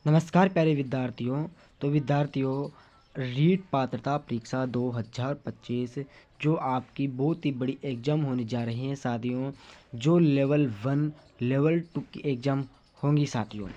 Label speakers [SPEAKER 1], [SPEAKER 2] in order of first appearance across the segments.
[SPEAKER 1] नमस्कार प्यारे विद्यार्थियों। विद्यार्थियों, रीट पात्रता परीक्षा 2025 जो आपकी बहुत ही बड़ी एग्ज़ाम होने जा रही है साथियों, जो लेवल 1 लेवल 2 की एग्ज़ाम होंगी साथियों।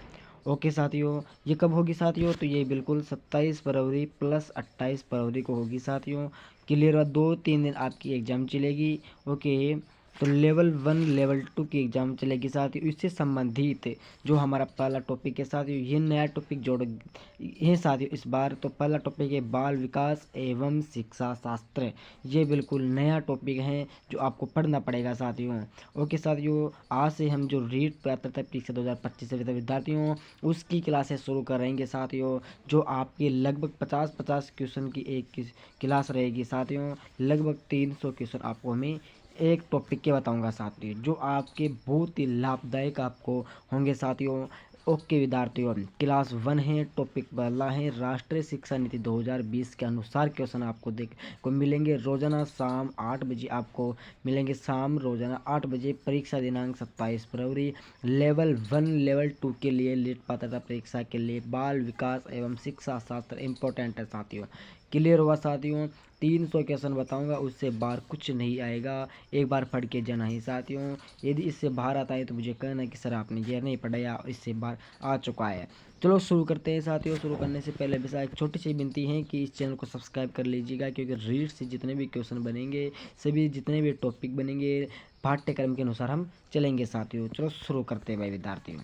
[SPEAKER 1] ओके साथियों, ये कब होगी साथियों? तो ये बिल्कुल 27 फरवरी प्लस 28 फरवरी को होगी साथियों। क्लियर हुआ? 2-3 दिन आपकी एग्ज़ाम चलेगी। ओके, तो लेवल 1 लेवल 2 की एग्ज़ाम चलेगी साथियों। इससे संबंधित जो हमारा पहला टॉपिक है साथियों, ये नया टॉपिक जोड़ ये साथियों इस बार। तो पहला टॉपिक है बाल विकास एवं शिक्षा शास्त्र। ये बिल्कुल नया टॉपिक है जो आपको पढ़ना पड़ेगा साथियों। ओके साथियों, आज से हम जो रीट पात्रता परीक्षा 2025 से विद्यार्थियों उसकी क्लासेस शुरू करेंगे साथियों, जो आपके लगभग 50-50 क्वेश्चन की एक क्लास रहेगी साथियों। लगभग 300 क्वेश्चन आपको हमें एक टॉपिक के बताऊंगा साथियों, जो आपके बहुत ही लाभदायक आपको होंगे साथियों। ओके विद्यार्थियों, क्लास 1 है, टॉपिक पहला है राष्ट्रीय शिक्षा नीति 2020 के अनुसार क्वेश्चन आपको देख को मिलेंगे रोजाना शाम 8 बजे आपको मिलेंगे रोजाना 8 बजे। परीक्षा दिनांक 27 फरवरी। लेवल 1 लेवल 2 के लिए लीट पात्रता परीक्षा के लिए बाल विकास एवं शिक्षा शास्त्र इम्पोर्टेंट है साथियों। क्लियर हुआ साथियों? 300 क्वेश्चन बताऊंगा, उससे बाहर कुछ नहीं आएगा। एक बार पढ़ के जाना ही साथियों। यदि इससे बाहर आता है तो मुझे कहना कि सर आपने ये नहीं पढ़ा या इससे बाहर आ चुका है। चलो शुरू करते हैं साथियों। शुरू करने से पहले बस एक छोटी सी विनती है कि इस चैनल को सब्सक्राइब कर लीजिएगा, क्योंकि रीड से जितने भी क्वेश्चन बनेंगे, सभी जितने भी टॉपिक बनेंगे, पाठ्यक्रम के अनुसार हम चलेंगे साथियों। चलो शुरू करते हैं भाई विद्यार्थियों।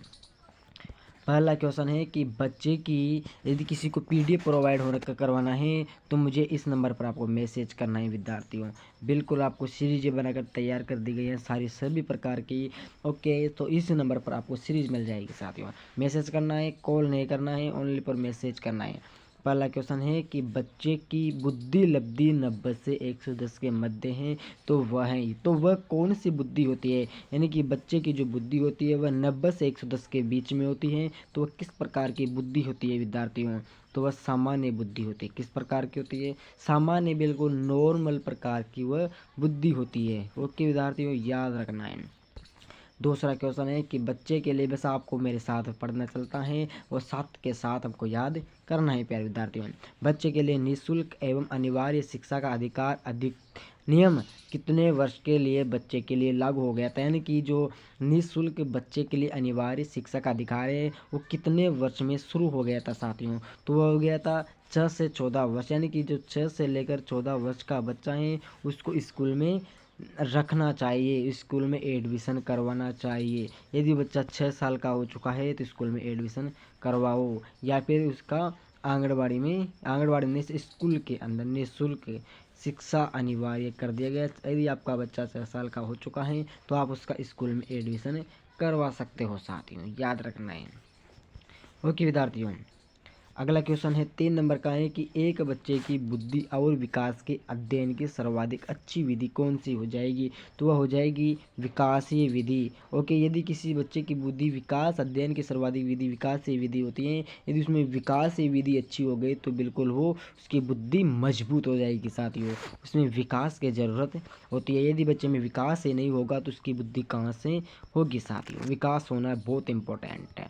[SPEAKER 1] पहला क्वेश्चन है कि बच्चे की यदि किसी को पीडीएफ प्रोवाइड होने का करवाना है तो मुझे इस नंबर पर आपको मैसेज करना है विद्यार्थियों। बिल्कुल आपको सीरीज बनाकर तैयार कर दी गई है सारी सभी प्रकार की। ओके, तो इस नंबर पर आपको सीरीज मिल जाएगी साथियों। मैसेज करना है, कॉल नहीं करना है, ओनली पर मैसेज करना है। पहला क्वेश्चन है कि बच्चे की बुद्धि लब्धि 90 से 110 के मध्य है, तो वह कौन सी बुद्धि होती है? यानी कि बच्चे की जो बुद्धि होती है वह 90 से 110 के बीच में होती है, तो वह किस प्रकार की बुद्धि होती है विद्यार्थियों? तो वह सामान्य बुद्धि होती है। किस प्रकार की होती है? सामान्य, बिल्कुल नॉर्मल प्रकार की वह बुद्धि होती है। ओके विद्यार्थियों, याद रखना है। दूसरा क्वेश्चन है कि बच्चे के लिए बस आपको मेरे साथ पढ़ना चलता है और साथ के साथ हमको याद करना है प्यारे विद्यार्थियों। बच्चे के लिए निःशुल्क एवं अनिवार्य शिक्षा का अधिकार नियम कितने वर्ष के लिए बच्चे के लिए लागू हो गया था? यानी कि जो निःशुल्क बच्चे के लिए अनिवार्य शिक्षा का अधिकार है वो कितने वर्ष में शुरू हो गया था साथियों? तो वह हो गया था 6 से 14 वर्ष। यानी कि जो 6 से लेकर 14 वर्ष का बच्चा है उसको स्कूल में रखना चाहिए, स्कूल में एडमिशन करवाना चाहिए। यदि बच्चा 6 साल का हो चुका है तो स्कूल में एडमिशन करवाओ, या फिर उसका आंगनबाड़ी में से स्कूल के अंदर निःशुल्क शिक्षा अनिवार्य कर दिया गया। यदि आपका बच्चा 6 साल का हो चुका है तो आप उसका स्कूल में एडमिशन करवा सकते हो साथियों, याद रखना है। ओके विद्यार्थियों, अगला क्वेश्चन है 3 नंबर का है कि एक बच्चे की बुद्धि और विकास के अध्ययन की सर्वाधिक अच्छी विधि कौन सी हो जाएगी? तो वह हो जाएगी विकासीय विधि। ओके, यदि किसी बच्चे की बुद्धि विकास अध्ययन की सर्वाधिक विधि विकासीय विधि होती है, यदि उसमें विकासीय विधि अच्छी हो गई तो बिल्कुल वो उसकी बुद्धि मजबूत हो जाएगी साथियों। उसमें विकास की ज़रूरत होती है। यदि बच्चे में विकास ही नहीं होगा तो उसकी बुद्धि कहाँ से होगी साथियों? विकास होना बहुत इंपॉर्टेंट है।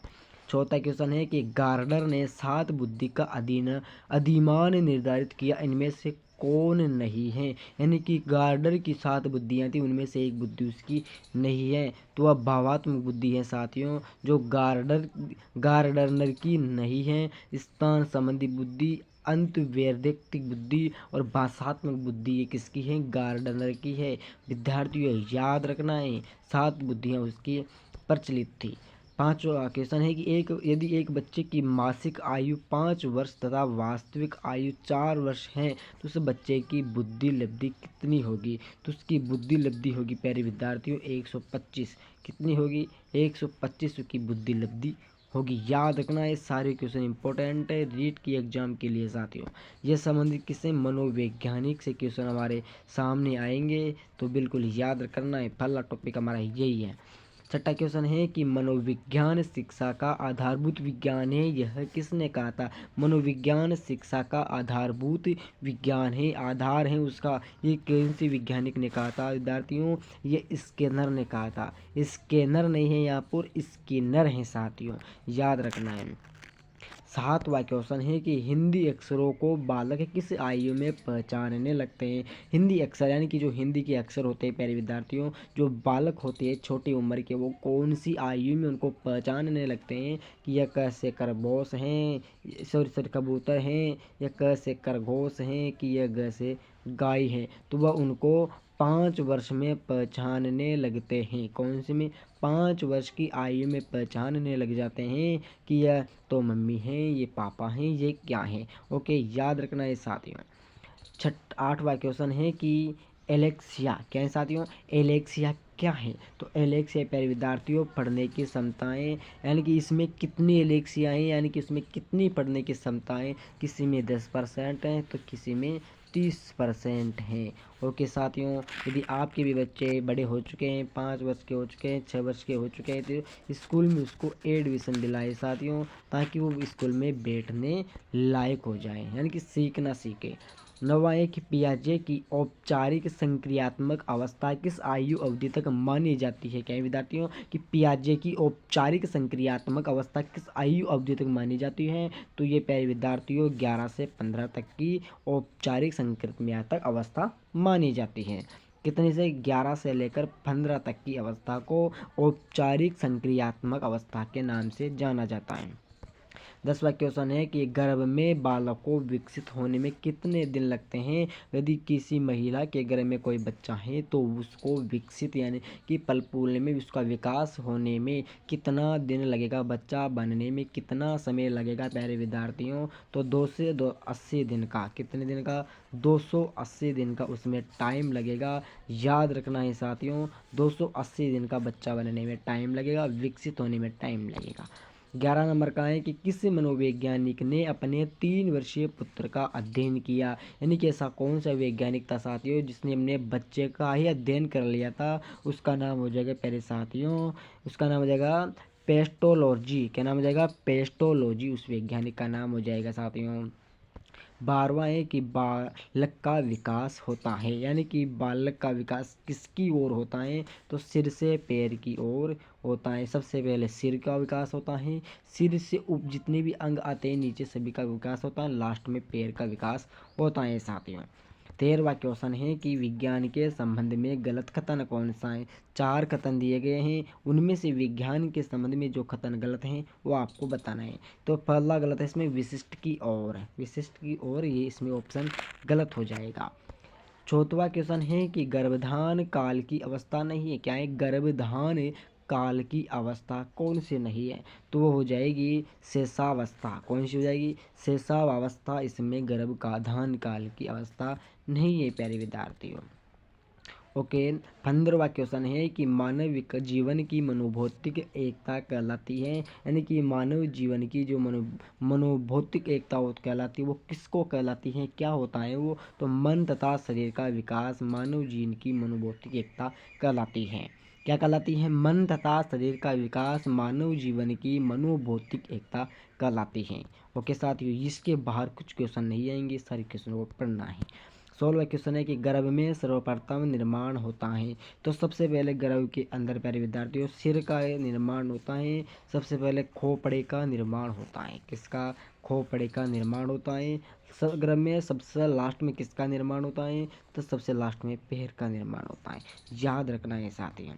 [SPEAKER 1] चौथा क्वेश्चन है कि गार्डनर ने 7 बुद्धि का अधिमान निर्धारित किया, इनमें से कौन नहीं है? यानी कि गार्डनर की 7 बुद्धियां थी, उनमें से एक बुद्धि उसकी नहीं है, तो वह भावात्मक बुद्धि है साथियों। जो गार्डनर की नहीं है, स्थान संबंधी बुद्धि, अंत वैयक्तिक बुद्धि और भाषात्मक बुद्धि ये किसकी है? गार्डनर की है। विद्यार्थियों याद रखना है, 7 बुद्धियां उसकी प्रचलित थी। पांचवा क्वेश्चन है कि यदि एक बच्चे की मासिक आयु 5 वर्ष तथा वास्तविक आयु 4 वर्ष है तो उस बच्चे की बुद्धि लब्धि कितनी होगी? तो उसकी बुद्धि लब्धि होगी प्यारे विद्यार्थियों 125। कितनी होगी? 125 की बुद्धि लब्धि होगी। याद रखना है, सारे क्वेश्चन इंपॉर्टेंट है रीट की एग्जाम के लिए साथियों। ये संबंधित किससे? मनोवैज्ञानिक से क्वेश्चन हमारे सामने आएंगे, तो बिल्कुल याद करना है। पहला टॉपिक हमारा यही है। छठा क्वेश्चन है कि मनोविज्ञान शिक्षा का आधारभूत विज्ञान है, यह किसने कहा था? मनोविज्ञान शिक्षा का आधारभूत विज्ञान है, आधार है उसका। ये कौन सी वैज्ञानिक ने कहा था विद्यार्थियों? ये स्किनर ने कहा था। स्किनर नहीं है यहाँ पर, स्किनर है साथियों, याद रखना है। 7वां क्वेश्चन है कि हिंदी अक्षरों को बालक किस आयु में पहचानने लगते हैं। हिंदी अक्षर यानी कि जो हिंदी के अक्षर होते हैं प्यारे विद्यार्थियों, जो बालक होते हैं छोटी उम्र के, वो कौन सी आयु में उनको पहचानने लगते हैं कि यह क से खरगोश हैं, सॉरी कबूतर हैं, या क से खरगोश हैं, कि यह ग से गाय है। तो वह उनको 5 वर्ष में पहचानने लगते हैं। कौन से में? 5 वर्ष की आयु में पहचानने लग जाते हैं कि यह तो मम्मी हैं, ये पापा हैं, ये क्या हैं। ओके, याद रखना है साथियों। 8वां क्वेश्चन है कि एलेक्सिया क्या है साथियों? एलेक्सिया क्या है? तो एलेक्सिया प्यारे विद्यार्थियों पढ़ने की क्षमताएं, यानी कि इसमें कितनी एलेक्सिया हैं, यानी कि उसमें कितनी पढ़ने की क्षमताएं, किसी में 10% हैं तो किसी में 30% हैं। ओके साथियों, यदि आपके भी बच्चे बड़े हो चुके हैं, 5 वर्ष के हो चुके हैं, 6 वर्ष के हो चुके हैं, तो स्कूल में उसको एडमिशन दिलाए साथियों, ताकि वो स्कूल में बैठने लायक हो जाए, यानी कि सीखना सीखे। 9वां है कि पियाजे की औपचारिक संक्रियात्मक अवस्था किस आयु अवधि तक मानी जाती है। क्या है विद्यार्थियों कि पियाजे की औपचारिक संक्रियात्मक अवस्था किस आयु अवधि तक मानी जाती है? तो ये प्यारे विद्यार्थियों 11 से 15 तक की औपचारिक संक्रियात्मक अवस्था मानी जाती है। कितने से? 11 से लेकर 15 तक की अवस्था को औपचारिक संक्रियात्मक अवस्था के नाम से जाना जाता है। 10वां क्वेश्चन है कि गर्भ में बालक को विकसित होने में कितने दिन लगते हैं। यदि किसी महिला के गर्भ में कोई बच्चा है तो उसको विकसित यानी कि पल फूलने में, उसका विकास होने में कितना दिन लगेगा, बच्चा बनने में कितना समय लगेगा प्यारे विद्यार्थियों? तो 2 से 80 दिन का, कितने दिन का? 280 दिन का उसमें टाइम लगेगा। याद रखना है साथियों, 280 दिन का बच्चा बनने में टाइम लगेगा, विकसित होने में टाइम लगेगा। 11 नंबर का है कि किस मनोवैज्ञानिक ने अपने 3 वर्षीय पुत्र का अध्ययन किया। यानी कि ऐसा कौन सा वैज्ञानिक था साथियों जिसने अपने बच्चे का ही अध्ययन कर लिया था? उसका नाम हो जाएगा प्यारे साथियों, उसका नाम हो जाएगा पेस्टोलॉजी। क्या नाम हो जाएगा? पेस्टोलॉजी उस वैज्ञानिक का नाम हो जाएगा साथियों। 12वां है कि बालक का विकास होता है, यानी कि बालक का विकास किसकी ओर होता है? तो सिर से पैर की ओर होता है। सबसे पहले सिर का विकास होता है, सिर से जितने भी अंग आते हैं नीचे सभी का विकास होता है, लास्ट में पैर का विकास होता है साथियों। 13वां क्वेश्चन है कि विज्ञान के संबंध में गलत कथन कौन सा है। 4 कथन दिए गए हैं, उनमें से विज्ञान के संबंध में जो कथन गलत हैं वो आपको बताना है। तो पहला गलत है इसमें विशिष्ट की ओर, विशिष्ट की ओर, ये इसमें ऑप्शन गलत हो जाएगा। 4वां क्वेश्चन है कि गर्भधान काल की अवस्था नहीं है। क्या है? गर्भधान काल की अवस्था कौन सी नहीं है? तो वो हो जाएगी शेषावस्था। कौन सी हो जाएगी? शेषावस्था। इसमें गर्भ का धान काल की अवस्था नहीं है प्यारे विद्यार्थियों। ओके, 15वां क्वेश्चन है कि मानव जीवन की मनोभौतिक एकता कहलाती है, यानी कि मानव जीवन की जो मनोभौतिक एकता कहलाती है वो किसको कहलाती है? क्या होता है वो? तो मन तथा शरीर का विकास मानव जीवन की मनोभौतिक एकता कहलाती है। क्या कहलाती है? मन तथा शरीर का विकास मानव जीवन की मनोभौतिक एकता कहलाती है। ओके साथियों, इसके बाहर कुछ क्वेश्चन नहीं आएंगे, सारे क्वेश्चन को पढ़ना है। 16वां क्वेश्चन है कि गर्भ में सर्वप्रथम निर्माण होता है। तो सबसे पहले गर्भ के अंदर प्यारे विद्यार्थियों सिर का निर्माण होता है। सबसे पहले खोपड़े का निर्माण होता है। किसका? खोपड़े का निर्माण होता है। गर्भ में सबसे लास्ट में किसका निर्माण होता है? तो सबसे लास्ट में पैर का निर्माण होता है। याद रखना है साथियों।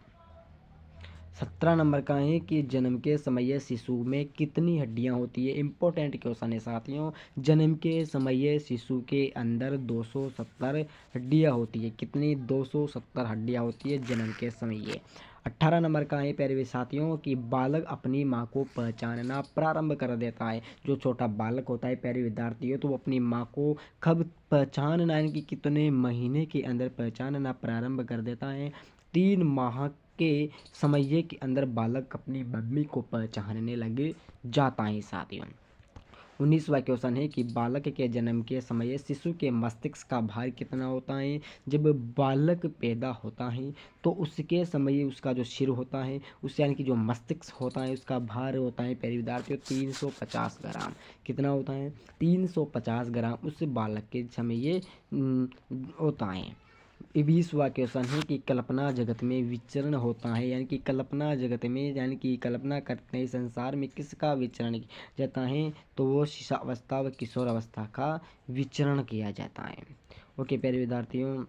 [SPEAKER 1] 17 नंबर का है कि जन्म के समय शिशु में कितनी हड्डियां होती है। इंपॉर्टेंट क्वेश्चन है साथियों। जन्म के समय शिशु के अंदर 270 हड्डियां होती है। कितनी? 270 हड्डियां होती है जन्म के समय। 18 नंबर का है प्यारे साथियों कि बालक अपनी माँ को पहचानना प्रारंभ कर देता है। जो छोटा बालक होता है प्यारे विद्यार्थियों, तो वो अपनी माँ को कब पहचानना, यानी कि कितने महीने के अंदर पहचानना प्रारंभ कर देता है? 3 माह के समय के अंदर बालक अपनी मम्मी को पहचानने लगे जाता है साथियों। 19वां क्वेश्चन है कि बालक के जन्म के समय शिशु के मस्तिष्क का भार कितना होता है। जब बालक पैदा होता है तो उसके समय उसका जो सिर होता है, उससे यानी कि जो मस्तिष्क होता है उसका भार होता है प्यारे विद्यार्थियों 350 ग्राम। कितना होता है? 350 ग्राम उस बालक के समय ये होता है। 20वां क्वेश्चन है कि कल्पना जगत में विचरण होता है, यानी कि कल्पना जगत में यानी कि कल्पना करते हैं संसार में किसका विचरण जाता है, तो वो शिशावस्था व किशोर अवस्था का विचरण किया जाता है। ओके प्यारे विद्यार्थियों,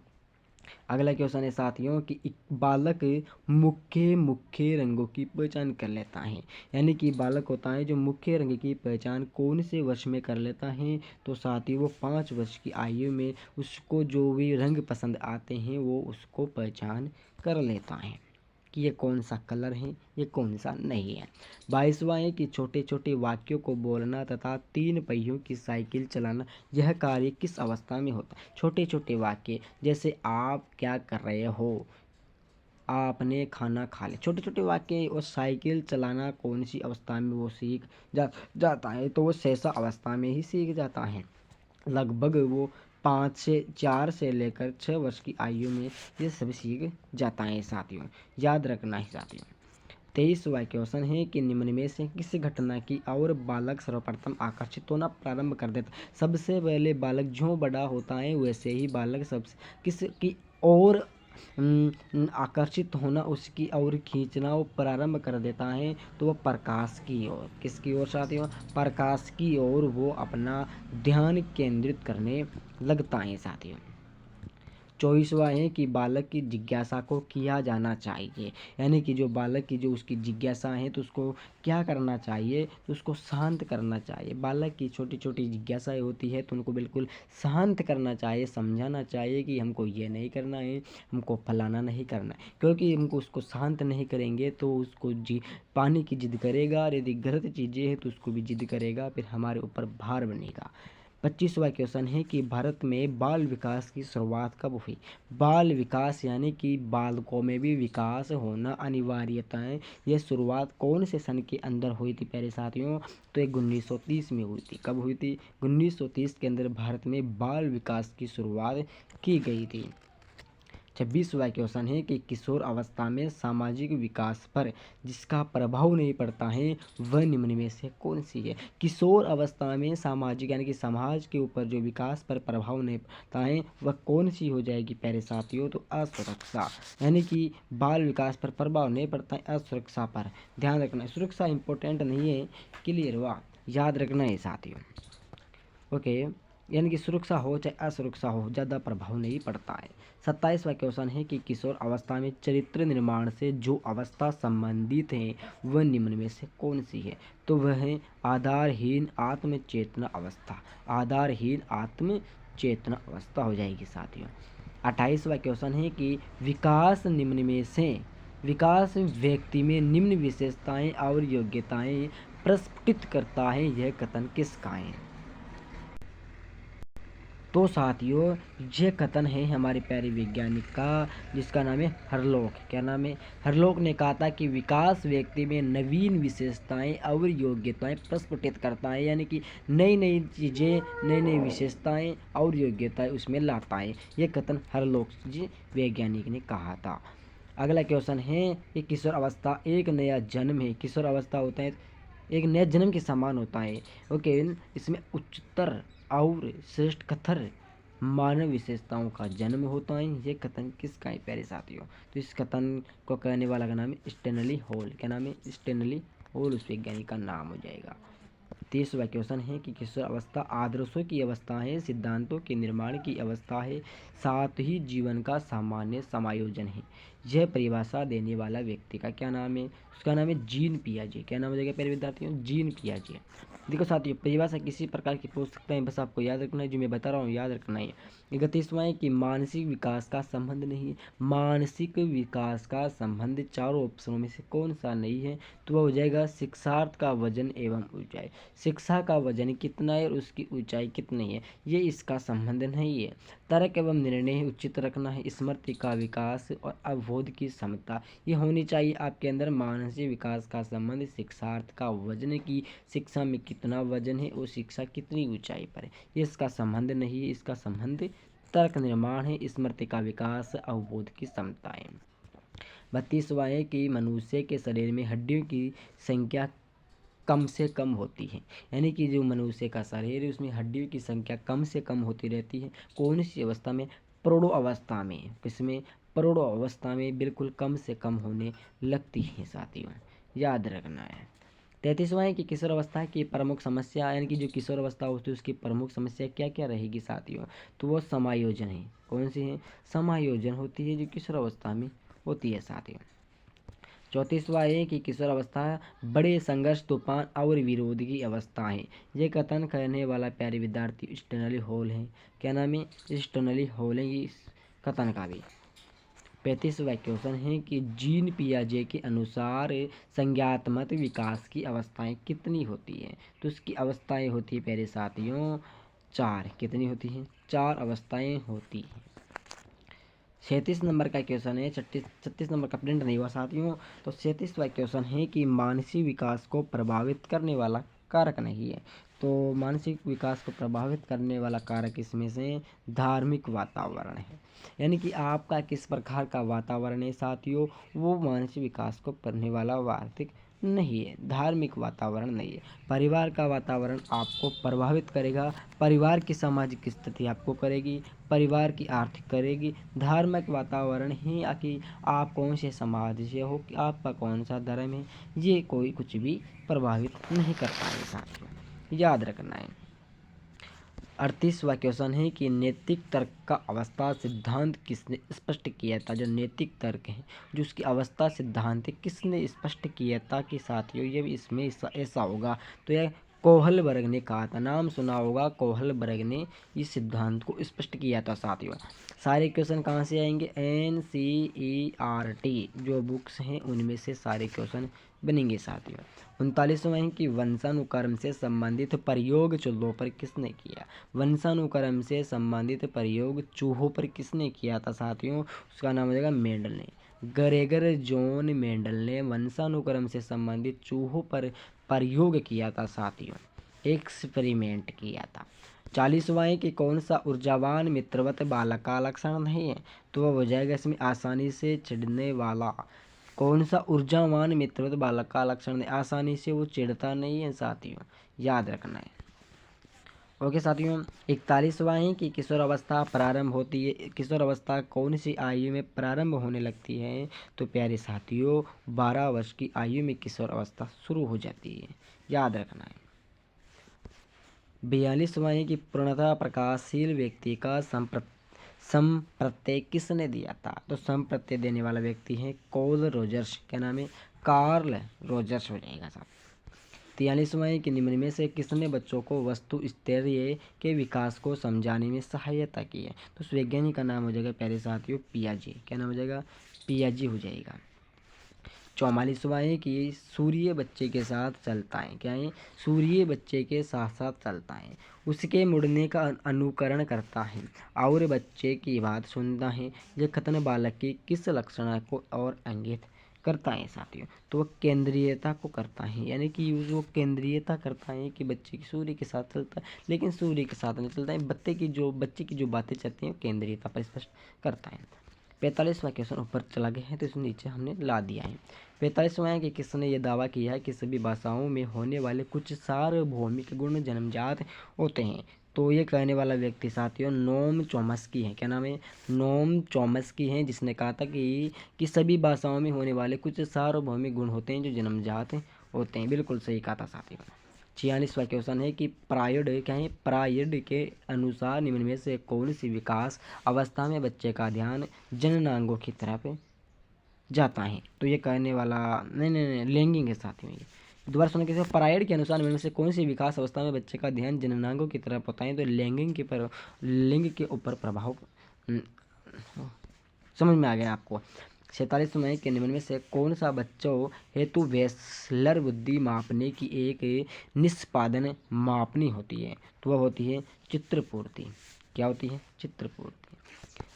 [SPEAKER 1] अगला क्वेश्चन है साथियों कि एक बालक मुख्य मुख्य रंगों की पहचान कर लेता है, यानी कि बालक होता है जो मुख्य रंग की पहचान कौन से वर्ष में कर लेता है, तो साथियों वो 5 वर्ष की आयु में उसको जो भी रंग पसंद आते हैं वो उसको पहचान कर लेता है कि ये कौन सा कलर है, ये कौन सा नहीं है। 22वां है कि छोटे छोटे वाक्यों को बोलना तथा 3 पहियों की साइकिल चलाना यह कार्य किस अवस्था में होता है। छोटे छोटे वाक्य जैसे आप क्या कर रहे हो, आपने खाना खा लिया, छोटे छोटे वाक्य। और साइकिल चलाना कौन सी अवस्था में वो सीख जाता है, तो वो सहसा अवस्था में ही सीख जाता है। लगभग वो 4 से लेकर 6 वर्ष की आयु में ये सब सीख जाता है साथियों, याद रखना है साथियों। 23वां क्वेश्चन है कि निम्न में से किस घटना की और बालक सर्वप्रथम आकर्षित होना प्रारंभ कर देता। सबसे पहले बालक जो बड़ा होता है वैसे ही बालक सबसे किस की और आकर्षित होना, उसकी ओर खींचना वो प्रारंभ कर देता है, तो वो प्रकाश की ओर, किसकी ओर साथियों, प्रकाश की ओर वो अपना ध्यान केंद्रित करने लगता है साथियों। 24वां है कि बालक की जिज्ञासा को किया जाना चाहिए, यानी कि जो बालक की जो उसकी जिज्ञासा है तो उसको क्या करना चाहिए, तो उसको शांत करना चाहिए। बालक की छोटी छोटी जिज्ञासाएं होती है तो उनको बिल्कुल शांत करना चाहिए, समझाना चाहिए कि हमको ये नहीं करना है, हमको फलाना नहीं करना है, क्योंकि हमको उसको शांत नहीं करेंगे तो उसको पाने की जिद करेगा, और यदि गलत चीज़ें हैं तो उसको भी जिद करेगा, फिर हमारे ऊपर भार बनेगा। 25वां क्वेश्चन है कि भारत में बाल विकास की शुरुआत कब हुई। बाल विकास यानी कि बालकों में भी विकास होना अनिवार्यता है, यह शुरुआत कौन से सन के अंदर हुई थी प्यारे साथियों, तो एक 1930 में हुई थी। कब हुई थी, 1930 के अंदर भारत में बाल विकास की शुरुआत की गई थी। 26वां क्वेश्चन है कि किशोर अवस्था में सामाजिक विकास पर जिसका प्रभाव नहीं पड़ता है वह निम्न में से कौन सी है। किशोर अवस्था में सामाजिक यानी कि समाज के ऊपर जो विकास पर प्रभाव नहीं पड़ता है वह कौन सी हो जाएगी प्यारे साथियों, तो असुरक्षा, यानी कि बाल विकास पर प्रभाव नहीं पड़ता है, असुरक्षा पर ध्यान रखना है। सुरक्षा इंपॉर्टेंट नहीं है, क्लियर हुआ, याद रखना है साथियों। ओके, यानी कि सुरक्षा हो चाहे असुरक्षा हो ज़्यादा प्रभाव नहीं पड़ता है। 27वां क्वेश्चन है कि किशोर अवस्था में चरित्र निर्माण से जो अवस्था संबंधित है वह निम्न में से कौन सी है, तो वह है आधारहीन आत्म चेतना अवस्था। आधारहीन आत्म चेतना अवस्था हो जाएगी साथियों। 28वां क्वेश्चन है कि विकास निम्न में से विकास व्यक्ति में निम्न विशेषताएं और योग्यताएं प्रस्फुटित करता है, यह कथन किसका है। तो साथियों ये कथन है हमारे प्यारे वैज्ञानिक का, जिसका नाम है हरलोक। क्या नाम है, हरलोक ने कहा था कि विकास व्यक्ति में नवीन विशेषताएं और योग्यताएं प्रस्फुटित करता है, यानी कि नई नई चीज़ें, नई नई विशेषताएं और योग्यताएं उसमें लाता है। ये कथन हरलोक जी वैज्ञानिक ने कहा था। अगला क्वेश्चन है कि किशोर अवस्था एक नया जन्म है। किशोर अवस्था होता है एक नया जन्म के समान होता है। ओके, इसमें उच्चतर और श्रेष्ठ कथर मानव विशेषताओं का जन्म होता है। ये कथन किसका है प्यारे साथियों, तो इस कथन को कहने वाला का नाम है स्टेनली हॉल। क्या नाम है, स्टेनली हॉल उस वैज्ञानिक का नाम हो जाएगा। 30वां क्वेश्चन है कि किशोर अवस्था आदर्शों की अवस्था है, सिद्धांतों के निर्माण की अवस्था है, साथ ही जीवन का सामान्य समायोजन है। यह परिभाषा देने वाला व्यक्ति का क्या नाम है, उसका नाम है जीन पियाजे। क्या नाम हो जाएगा पहले विद्यार्थियों, जीन पियाजे। देखो साथियों परिभाषा किसी प्रकार की पूछ सकते हैं, बस आपको याद रखना है, जो मैं बता रहा हूँ याद रखना है। 31वां है कि मानसिक विकास का संबंध नहीं है। मानसिक विकास का संबंध चारों ऑप्शनों में से कौन सा नहीं है, तो वह हो जाएगा शिक्षार्थ का वजन एवं ऊंचाई। शिक्षा का वजन कितना है और उसकी ऊंचाई कितनी है, ये इसका संबंध नहीं है। तर्क एवं निर्णय उचित रखना है, स्मृति का विकास और अवबोध की क्षमता ये होनी चाहिए आपके अंदर। मानसिक विकास का संबंध शिक्षार्थ का वजन की शिक्षा में कितना वजन है और शिक्षा कितनी ऊंचाई पर है, ये इसका संबंध नहीं है। इसका संबंध तर्क निर्माण है, स्मृति का विकास, अवबोध की क्षमताएं। 32वां है कि मनुष्य के शरीर में हड्डियों की संख्या कम से कम होती है, यानी कि जो मनुष्य का शरीर है उसमें हड्डियों की संख्या कम से कम होती रहती है। कौन सी अवस्था में, प्रौढ़ अवस्था में, किसमें, प्रौढ़ अवस्था में बिल्कुल कम से कम होने लगती है साथियों, याद रखना है। 33वां है कि किशोर अवस्था की प्रमुख समस्या, यानी कि जो किशोर अवस्था होती है उसकी प्रमुख समस्या क्या क्या रहेगी साथियों, तो वो समायोजन है। कौन सी है, समायोजन होती है जो किशोर अवस्था में होती है साथियों। 34वां है कि किशोर अवस्था बड़े संघर्ष, तूफान और विरोध की अवस्था है। ये कथन करने वाला प्यारे विद्यार्थी स्टैनली हॉल है। क्या नाम है, स्टैनली हॉल है इस कथन का भी। 35वां क्वेश्चन है कि जीन पियाजे के अनुसार संज्ञानात्मक विकास की अवस्थाएं कितनी होती हैं, तो उसकी अवस्थाएं होती है प्यारे साथियों 4। कितनी होती हैं, 4 अवस्थाएं होती हैं। 37 नंबर का क्वेश्चन है, 36 नंबर का प्रिंट नहीं हुआ साथियों। तो 37वां क्वेश्चन है कि मानसिक विकास को प्रभावित करने वाला कारक नहीं है। तो मानसिक विकास को प्रभावित करने वाला कारक इसमें से धार्मिक वातावरण है, यानी कि आपका किस प्रकार का वातावरण है साथियों, वो मानसिक विकास को करने वाला वार्तिक नहीं है, धार्मिक वातावरण नहीं है। परिवार का वातावरण आपको प्रभावित करेगा, परिवार की सामाजिक स्थिति आपको करेगी, परिवार की आर्थिक करेगी। धार्मिक वातावरण ही कि आप कौन से समाज से हो, कि आपका कौन सा धर्म है, ये कोई कुछ भी प्रभावित नहीं कर पाएगा साथियों, याद रखना है। 38वां क्वेश्चन है कि नैतिक तर्क का अवस्था सिद्धांत किसने स्पष्ट किया था। जो नैतिक तर्क है, जो उसकी अवस्था सिद्धांत है, किसने स्पष्ट किया था कि साथियों ये भी इसमें ऐसा होगा, तो यह कोहलबर्ग ने कहा था। नाम सुना होगा, कोहलबर्ग ने इस सिद्धांत को स्पष्ट किया था साथियों। सारे क्वेश्चन कहाँ से आएंगे, NCERT जो बुक्स हैं उनमें से सारे क्वेश्चन बनेंगे साथियों। 39वां है कि वंशानुक्रम से संबंधित प्रयोग चूहों पर किसने किया। वंशानुक्रम से संबंधित प्रयोग चूहों पर किसने किया था साथियों, उसका नाम हो जाएगा मेंडल ने। ग्रेगर जॉन मेंडल ने वंशानुक्रम से संबंधित चूहों पर प्रयोग किया था साथियों, एक्सपेरिमेंट किया था। 40वां है कि कौन सा ऊर्जावान मित्रवत बालक का लक्षण नहीं है, तो वह हो जाएगा इसमें आसानी से चिढ़ने वाला। कौन सा ऊर्जावान मित्रवत बालक का लक्षण है, आसानी से वो चिढ़ता नहीं है साथियों, याद रखना है। ओके साथियों, 41वां है कि किशोर अवस्था प्रारंभ होती है। किशोर अवस्था कौन सी आयु में प्रारंभ होने लगती है, तो प्यारे साथियों 12 वर्ष की आयु में किशोर अवस्था शुरू हो जाती है, याद रखना है। 42वां है कि पूर्णतः प्रकाशशील व्यक्ति का संप्रत्यय किसने दिया था, तो संप्रत्यय देने वाला व्यक्ति है कार्ल रोजर्स। क्या नाम है, कार्ल रोजर्स हो जाएगा साहब। 43वां है कि निम्न में से किसने बच्चों को वस्तु स्तरीय के विकास को समझाने में सहायता की है, तो उस वैज्ञानिक का नाम हो जाएगा प्यारे साथियों पियाजे। क्या नाम हो जाएगा, पियाजे हो जाएगा। 44वां है कि सूर्य बच्चे के साथ चलता है। क्या है, सूर्य बच्चे के साथ साथ चलता है, उसके मुड़ने का अनुकरण करता है और बच्चे की बात सुनता है। यह कथन बालक की किस लक्षण को और इंगित करता है साथियों, तो वह केंद्रीयता को करता है, यानी कि वो केंद्रीयता करता है कि बच्चे की सूर्य के साथ चलता है, लेकिन सूर्य के साथ नहीं चलता है। बच्चे की जो बातें चलती हैं केंद्रीयता पर स्पष्ट करता है। 45वां क्वेश्चन ऊपर चला गया है तो इस नीचे हमने ला दिया है। 45वां है कि किसने यह दावा किया है कि सभी भाषाओं में होने वाले कुछ सार्वभौमिक गुण जन्मजात होते हैं, तो ये कहने वाला व्यक्ति साथियों नोम चॉम्स्की है। क्या नाम है, नोम चॉम्स्की है, जिसने कहा था कि सभी भाषाओं में होने वाले कुछ सार्वभौमिक गुण होते हैं जो जन्मजात होते हैं। बिल्कुल सही कहा था साथियों। 46वां क्वेश्चन है कि प्रायड क्या है, प्रायड के अनुसार निम्न में से कौन सी विकास अवस्था में बच्चे का ध्यान जननांगों की तरफ जाता है, तो ये कहने वाला नहीं लैंगिक है साथियों। ये दोबारा सुनो कैसे, प्रायड के अनुसार निम्न में से कौन सी विकास अवस्था में बच्चे का ध्यान जननांगों की तरफ होता है, तो लिंग के ऊपर प्रभाव समझ में आ गया आपको। 47वां के निम्न में से कौन सा बच्चों हेतु वेस्लर बुद्धि मापने की एक निष्पादन मापनी होती है, तो वह होती है चित्रपूर्ति। क्या होती है, चित्रपूर्ति।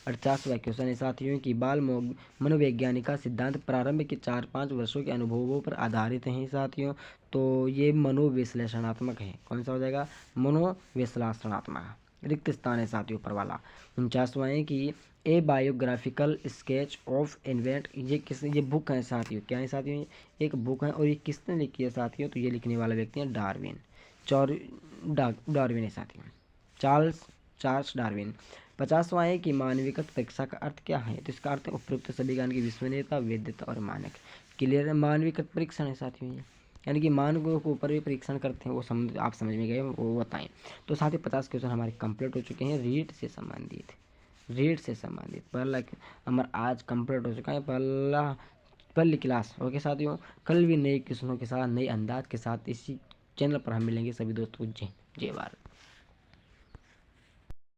[SPEAKER 1] 48वां क्वेश्चन है साथियों कि बाल मनोवैज्ञानिक का सिद्धांत प्रारंभ के 4-5 वर्षों के अनुभवों पर आधारित हैं साथियों, तो ये मनोविश्लेषणात्मक है। कौन सा हो जाएगा, मनोविश्लेषणात्मक। रिक्त स्थान है साथियों ऊपर वाला। 49वां है कि ए बायोग्राफिकल स्केच ऑफ इन्वेंट, ये बुक है साथियों। क्या है साथियों, एक बुक है और ये किसने लिखी है साथियों, तो ये लिखने वाला व्यक्ति है डार्विन। डार्विन है साथियों, चार्ल्स डार्विन। 50वां है कि मानविकत परीक्षा का अर्थ क्या है। तो इसका अर्थ है उपयुक्त सभी ज्ञान की विश्वसनीयता, वैधता और मानक। क्लियर है। मानविकत परीक्षण है साथियों ये, यानी कि मानकों के ऊपर भी परीक्षण करते हैं, वो समझ आप समझ में गए, वो बताएं। तो साथ ही 50 क्वेश्चन हमारे कंप्लीट हो चुके हैं रीड से संबंधित। रीड से संबंधित पहला हमारा आज कंप्लीट हो चुका है पहली क्लास। ओके साथियों, कल भी नए क्वेश्चनों के साथ, नए अंदाज के साथ इसी चैनल पर हम मिलेंगे। सभी दोस्तों को जय जय भारत।